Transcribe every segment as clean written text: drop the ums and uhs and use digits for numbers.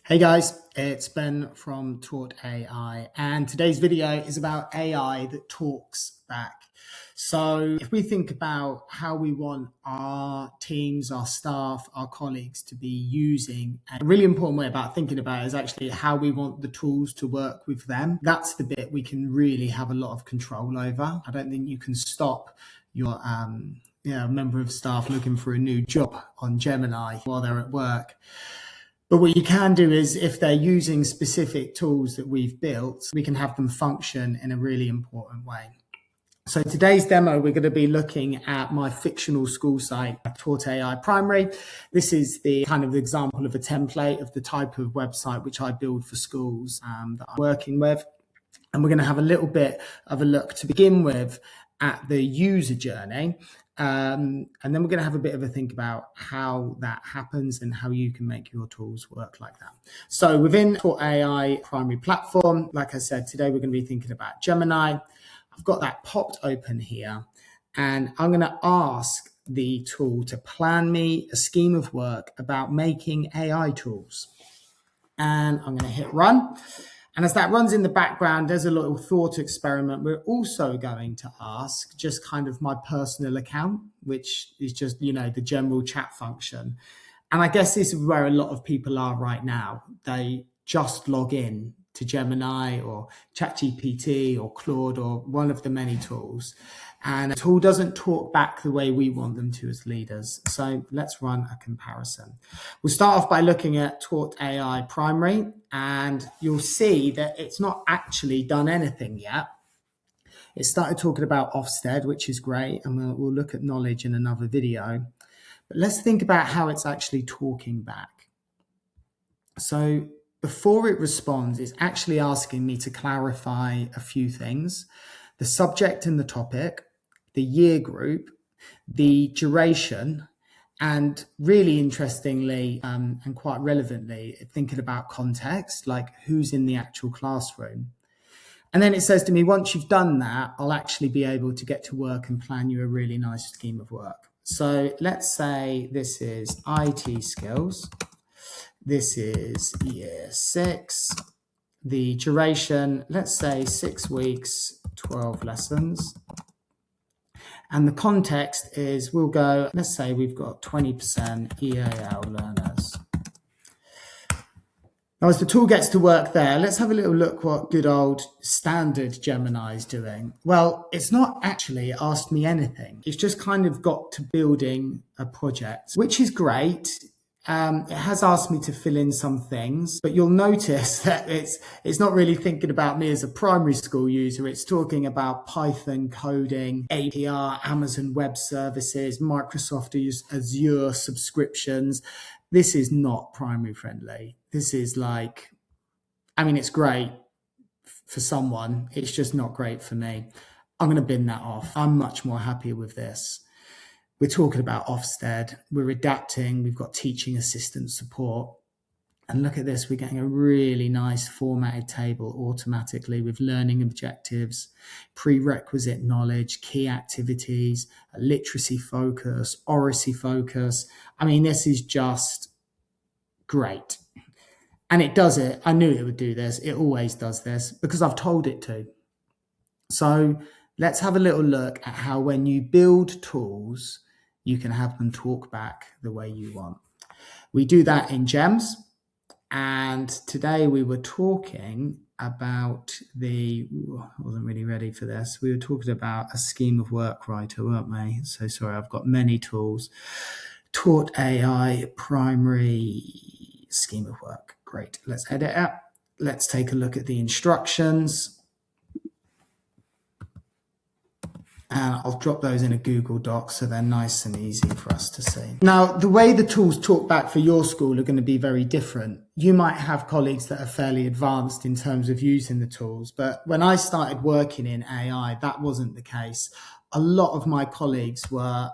Hey guys, it's Ben from Taught AI, and today's video is about AI that talks back. So if we think about how we want our teams, our staff, our colleagues to be using, a really important way about thinking about it is actually how we want the tools to work with them. That's the bit we can really have a lot of control over. I don't think you can stop your member of staff looking for a new job on Gemini while they're at work. But what you can do is if they're using specific tools that we've built, we can have them function in a really important way. So today's demo, we're going to be looking at my fictional school site, Taught AI Primary. This is the kind of example of a template of the type of website which I build for schools that I'm working with. And we're going to have a little bit of a look to begin with at the user journey. And then we're going to have a bit of a think about how that happens and how you can make your tools work like that. So within Taught AI Primary Platform, like I said, today we're going to be thinking about Gemini. I've got that popped open here, and I'm going to ask the tool to plan me a scheme of work about making AI tools. And I'm going to hit run. And as that runs in the background, there's a little thought experiment. We're also going to ask just kind of my personal account, which is just, the general chat function. And I guess this is where a lot of people are right now. They just log in to Gemini or ChatGPT or Claude or one of the many tools. And a tool doesn't talk back the way we want them to as leaders. So let's run a comparison. We'll start off by looking at Taught AI Primary, and you'll see that it's not actually done anything yet. It started talking about Ofsted, which is great, and we'll look at knowledge in another video. But let's think about how it's actually talking back. So before it responds, it's actually asking me to clarify a few things: the subject and the topic, the year group, the duration, and really interestingly and quite relevantly, thinking about context, like who's in the actual classroom. And then it says to me, once you've done that, I'll actually be able to get to work and plan you a really nice scheme of work. So let's say this is IT skills. This is year 6. The duration, let's say 6 weeks, 12 lessons. And the context is, let's say we've got 20% EAL learners. Now, as the tool gets to work there, let's have a little look what good old standard Gemini is doing. Well, it's not actually asked me anything. It's just kind of got to building a project, which is great. It has asked me to fill in some things, but you'll notice that it's not really thinking about me as a primary school user. It's talking about Python coding, APR, Amazon Web Services, Microsoft Azure subscriptions. This is not primary friendly. This is it's great for someone. It's just not great for me. I'm going to bin that off. I'm much more happy with this. We're talking about Ofsted, we're adapting, we've got teaching assistant support. And look at this, we're getting a really nice formatted table automatically with learning objectives, prerequisite knowledge, key activities, a literacy focus, oracy focus. This is just great. And it does it. I knew it would do this. It always does this because I've told it to. So let's have a little look at how when you build tools, you can have them talk back the way you want. We do that in GEMS. And today we were talking about I wasn't really ready for this. We were talking about a scheme of work writer, weren't we? So sorry, I've got many tools. Taught AI Primary scheme of work. Great. Let's edit it. Let's take a look at the instructions. And I'll drop those in a Google Doc so they're nice and easy for us to see. Now, the way the tools talk back for your school are going to be very different. You might have colleagues that are fairly advanced in terms of using the tools, but when I started working in AI, that wasn't the case. A lot of my colleagues were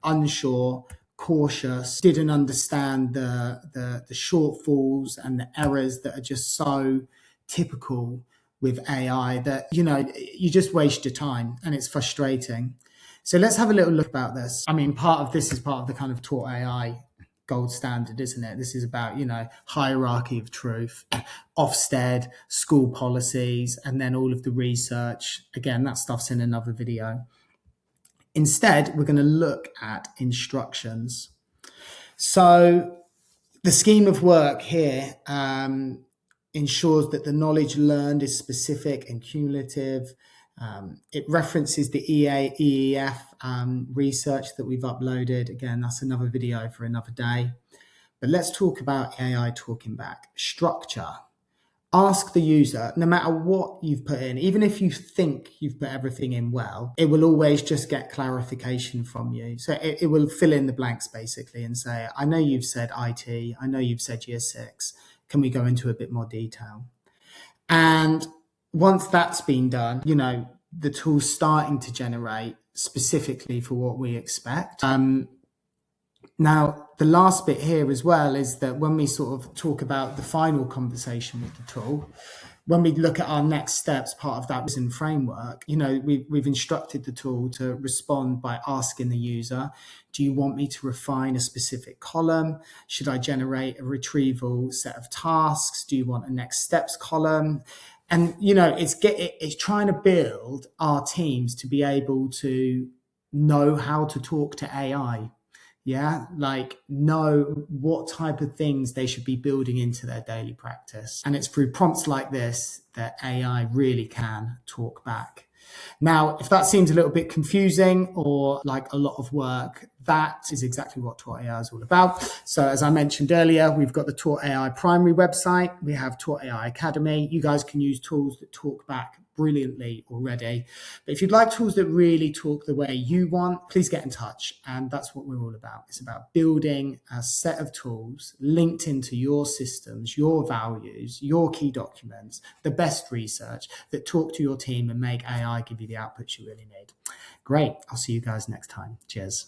unsure, cautious, didn't understand the shortfalls and the errors that are just so typical with AI that, you just waste your time and it's frustrating. So let's have a little look about this. Part of this is part of the kind of Taught AI gold standard, isn't it? This is about, hierarchy of truth, Ofsted, school policies, and then all of the research. Again, that stuff's in another video. Instead, we're going to look at instructions. So the scheme of work here ensures that the knowledge learned is specific and cumulative. It references the EEF research that we've uploaded. Again, that's another video for another day. But let's talk about AI talking back. Structure. Ask the user, no matter what you've put in, even if you think you've put everything in well, it will always just get clarification from you. So it will fill in the blanks basically and say, I know you've said IT, I know you've said year 6. Can we go into a bit more detail? And once that's been done, the tool's starting to generate specifically for what we expect. Now, the last bit here as well is that when we sort of talk about the final conversation with the tool, when we look at our next steps, part of that reason framework, we've instructed the tool to respond by asking the user, do you want me to refine a specific column? Should I generate a retrieval set of tasks? Do you want a next steps column? And, it's trying to build our teams to be able to know how to talk to AI. Yeah, know what type of things they should be building into their daily practice. And it's through prompts like this that AI really can talk back. Now, if that seems a little bit confusing or like a lot of work, that is exactly what Taught AI is all about. So as I mentioned earlier, we've got the Taught AI primary website. We have Taught AI Academy. You guys can use tools that talk back brilliantly already. But if you'd like tools that really talk the way you want, please get in touch. And that's what we're all about. It's about building a set of tools linked into your systems, your values, your key documents, the best research that talk to your team and make AI give you the outputs you really need. Great. I'll see you guys next time. Cheers.